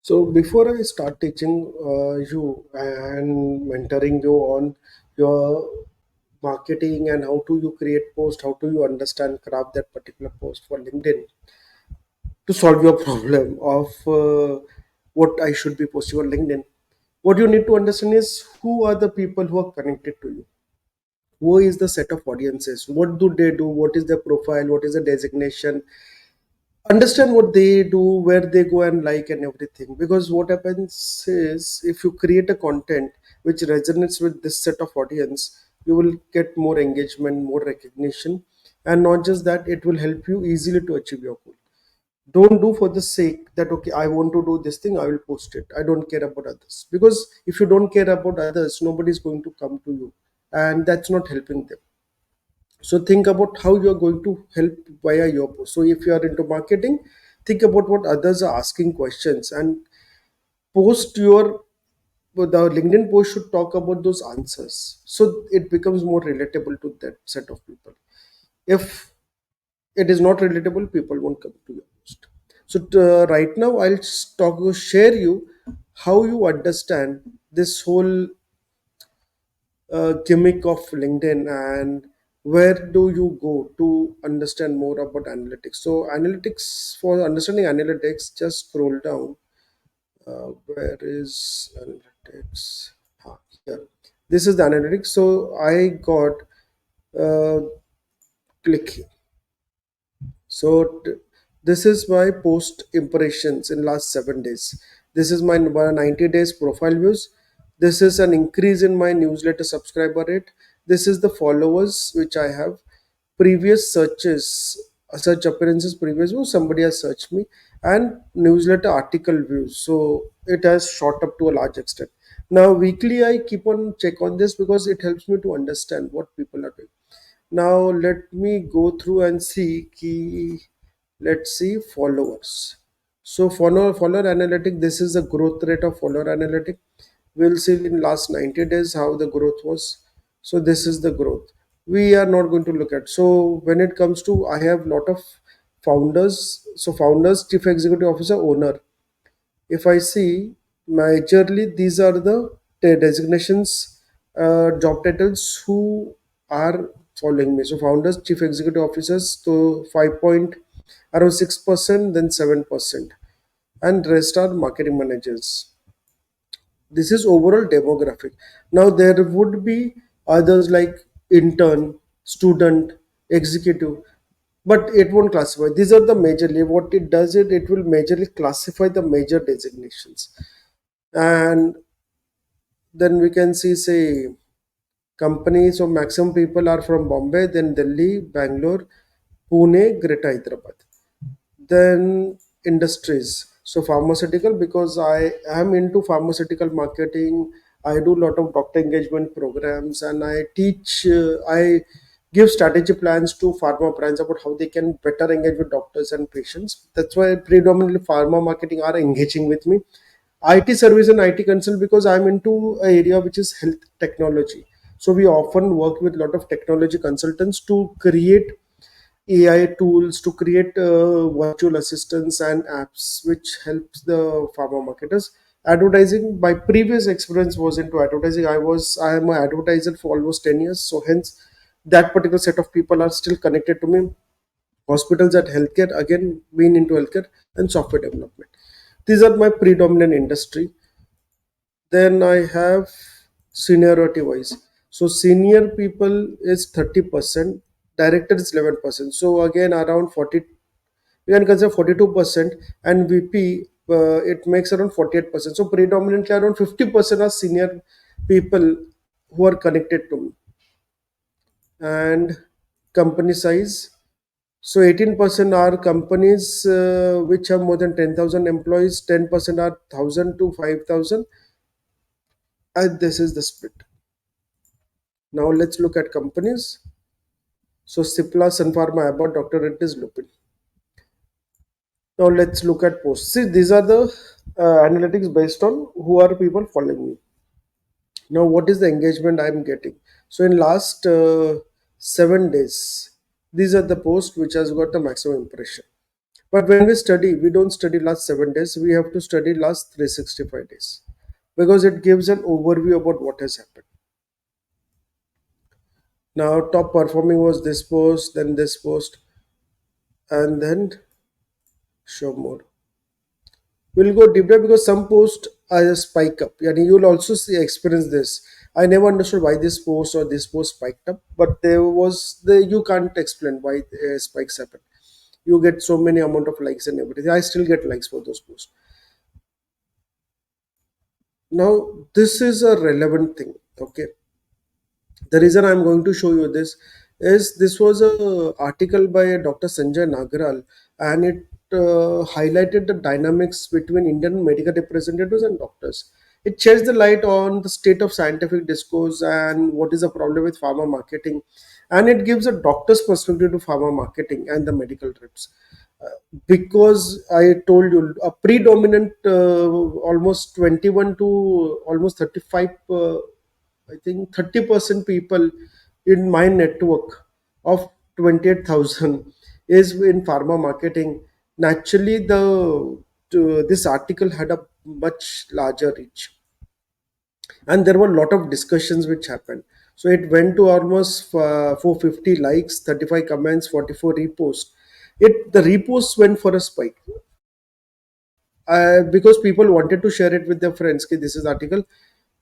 So before I start teaching you and mentoring you on your marketing and how to you create post, how do you understand craft that particular post for LinkedIn to solve your problem of what I should be posting on LinkedIn. What you need to understand is who are the people who are connected to you. Who is the set of audiences? What do they do? What is their profile? What is the designation? Understand what they do, where they go and like and everything, because what happens is if you create a content which resonates with this set of audience, you will get more engagement, more recognition, and not just that, it will help you easily to achieve your goal. Don't do for the sake that okay, I want to do this thing, I will post it, I don't care about others, because if you don't care about others, nobody is going to come to you, and that's not helping them. So think about how you are going to help via your post. So if you are into marketing, think about what others are asking questions and post your the LinkedIn post should talk about those answers. So it becomes more relatable to that set of people. If it is not relatable, people won't come to your post. So right now, I'll share you how you understand this whole gimmick of LinkedIn and where do you go to understand more about analytics. So analytics, for understanding analytics, just scroll down. Where is analytics? Here. This is the analytics. So I got uh, click. So this is my post impressions in last 7 days. This is my 90 days profile views. This is an increase in my newsletter subscriber rate. This is the followers which I have. Previous searches, search appearances, previous views, somebody has searched me, and newsletter article views. So it has shot up to a large extent. Now weekly I keep on check on this because it helps me to understand what people are doing. Now let me go through and see key. Let's see followers. So follower analytic. This is the growth rate of follower analytic. We'll see in last 90 days how the growth was. So this is the growth. We are not going to look at. So when it comes to, I have lot of founders. So founders, chief executive officer, owner. If I see majorly, these are the designations, job titles who are following me. So founders, chief executive officers, so 5 point around 6%, then 7%, and rest are marketing managers. This is overall demographic. Now there would be others like intern, student, executive, but it won't classify. These are the majorly what it does. It will majorly classify the major designations, and then we can see say companies. So maximum people are from Bombay, then Delhi, Bangalore, Pune, Greater Hyderabad. Then industries. So pharmaceutical, because I am into pharmaceutical marketing. I do a lot of doctor engagement programs, and I teach. I give strategy plans to pharma brands about how they can better engage with doctors and patients. That's why predominantly pharma marketing are engaging with me. IT service and IT consult, because I'm into an area which is health technology. So we often work with a lot of technology consultants to create AI tools, to create virtual assistants and apps which helps the pharma marketers. Advertising, my previous experience was into advertising. I am an advertiser for almost 10 years. So hence that particular set of people are still connected to me. Hospitals at healthcare, again been into healthcare, and software development. These are my predominant industry. Then I have seniority wise. So senior people is 30%, director is 11%. So again around 40, we can consider 42%, and VP it makes around 48%. So predominantly around 50% are senior people who are connected to me. And company size. So 18% are companies which have more than 10,000 employees, 10% are 1,000 to 5,000, and this is the split. Now let's look at companies. So Cipla, Sun Pharma, Abbott, Dr. Reddy's, Lupin. Now let's look at posts. See, these are the analytics based on who are people following me. Now, what is the engagement I'm getting? So in last 7 days, these are the posts which has got the maximum impression. But when we study, we don't study last 7 days, we have to study last 365 days, because it gives an overview about what has happened. Now, top performing was this post, then this post, and then show more. We'll go deep dive because some posts are spike up. And you'll also see experience this. I never understood why this post or this post spiked up, but there was the you can't explain why spikes happen. You get so many amount of likes and everything. I still get likes for those posts. Now this is a relevant thing. Okay, the reason I'm going to show you this is this was a article by Dr. Sanjay Nagral, and it highlighted the dynamics between Indian medical representatives and doctors. It sheds the light on the state of scientific discourse and what is the problem with pharma marketing, and it gives a doctor's perspective to pharma marketing and the medical reps. Because I told you a predominant almost 21 to almost 35 I think 30% people in my network of 28,000 is in pharma marketing. Naturally, this article had a much larger reach, and there were a lot of discussions which happened. So it went to almost 450 likes, 35 comments, 44 reposts. The reposts went for a spike because people wanted to share it with their friends. Okay, this is article,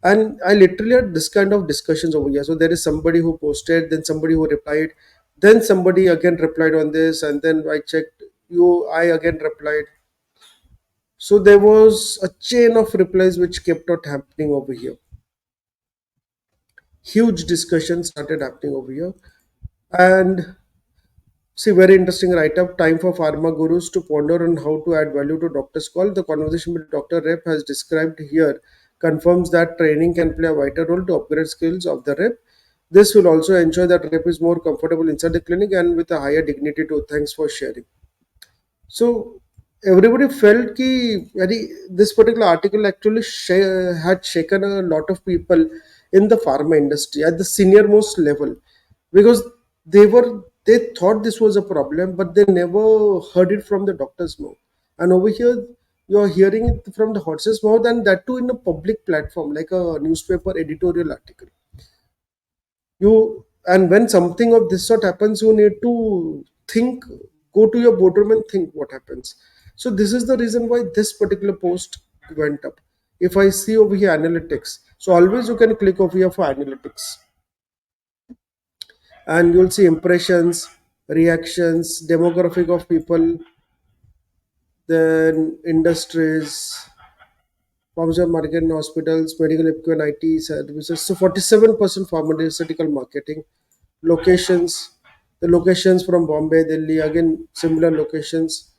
and I literally had this kind of discussions over here. So there is somebody who posted, then somebody who replied, then somebody again replied on this, and then I checked you. I again replied. So there was a chain of replies which kept on happening over here. Huge discussions started happening over here, and see, very interesting write up. Time for pharma gurus to ponder on how to add value to doctor's call. The conversation with Dr. Rep has described here confirms that training can play a vital role to upgrade skills of the rep. This will also ensure that rep is more comfortable inside the clinic and with a higher dignity too. Thanks for sharing. So everybody felt कि this particular article actually had shaken a lot of people in the pharma industry at the senior most level, because they thought this was a problem, but they never heard it from the doctor's mouth. And over here, you're hearing it from the horse's mouth, and that too in a public platform like a newspaper editorial article. And when something of this sort happens, you need to think, go to your boardroom and think what happens. So this is the reason why this particular post went up. If I see over here analytics, so always you can click over here for analytics, and you'll see impressions, reactions, demographic of people, then industries, pharmaceutical market and hospitals, medical equipment, IT services. So 47% pharmaceutical marketing. Locations, the locations from Bombay, Delhi, again similar locations.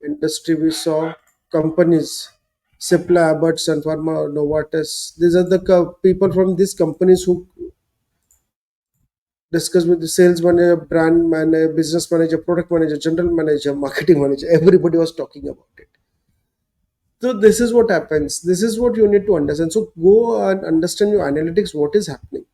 Industry we saw, companies, Cipla, Abbott, Sun Pharma, Novartis. These are the people from these companies who discuss with the sales manager, brand manager, business manager, product manager, general manager, marketing manager. Everybody was talking about it. So this is what happens. This is what you need to understand. So go and understand your analytics. What is happening?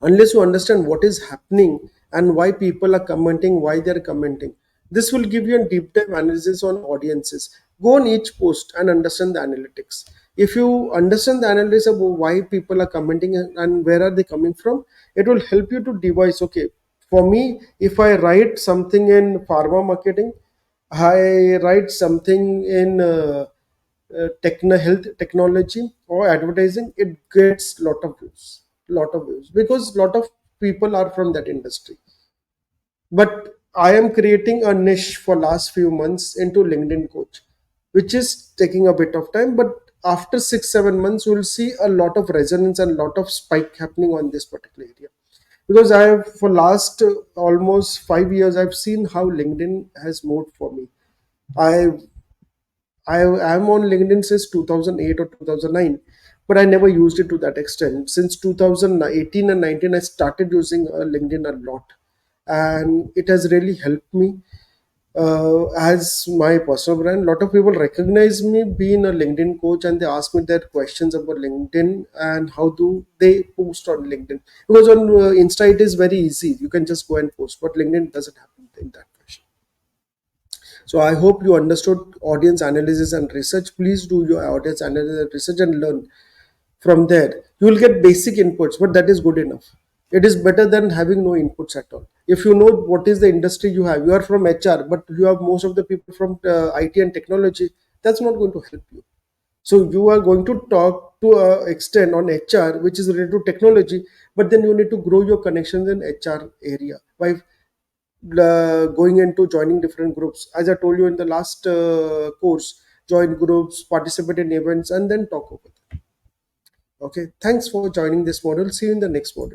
Unless you understand what is happening and why people are commenting, why they're commenting, this will give you a deep dive analysis on audiences. Go on each post and understand the analytics. If you understand the analysis about why people are commenting and where are they coming from, it will help you to devise, okay, for me, if I write something in pharma marketing, I write something in health technology or advertising, it gets lot of views because lot of people are from that industry. But I am creating a niche for last few months into LinkedIn coach, which is taking a bit of time, but after 6 7 months we'll see a lot of resonance and lot of spike happening on this particular area. Because I have for last almost 5 years I've seen how LinkedIn has moved for me. I i am on LinkedIn since 2008 or 2009, but I never used it to that extent. Since 2018 and 19 I started using LinkedIn a lot, and it has really helped me as my personal brand. A lot of people recognize me being a LinkedIn coach, and they ask me their questions about LinkedIn and how do they post on LinkedIn. Because on Insta it is very easy, you can just go and post, but LinkedIn doesn't happen in that fashion. So I hope you understood audience analysis and research. Please do your audience analysis and research and learn from there. You will get basic inputs, but that is good enough. It is better than having no inputs at all. If you know what is the industry you have, you are from HR, but you have most of the people from IT and technology, that's not going to help you. So you are going to talk to a extent on HR, which is related to technology, but then you need to grow your connections in HR area by going into joining different groups. As I told you in the last course, join groups, participate in events, and then talk over them. Okay, thanks for joining this model. See you in the next model.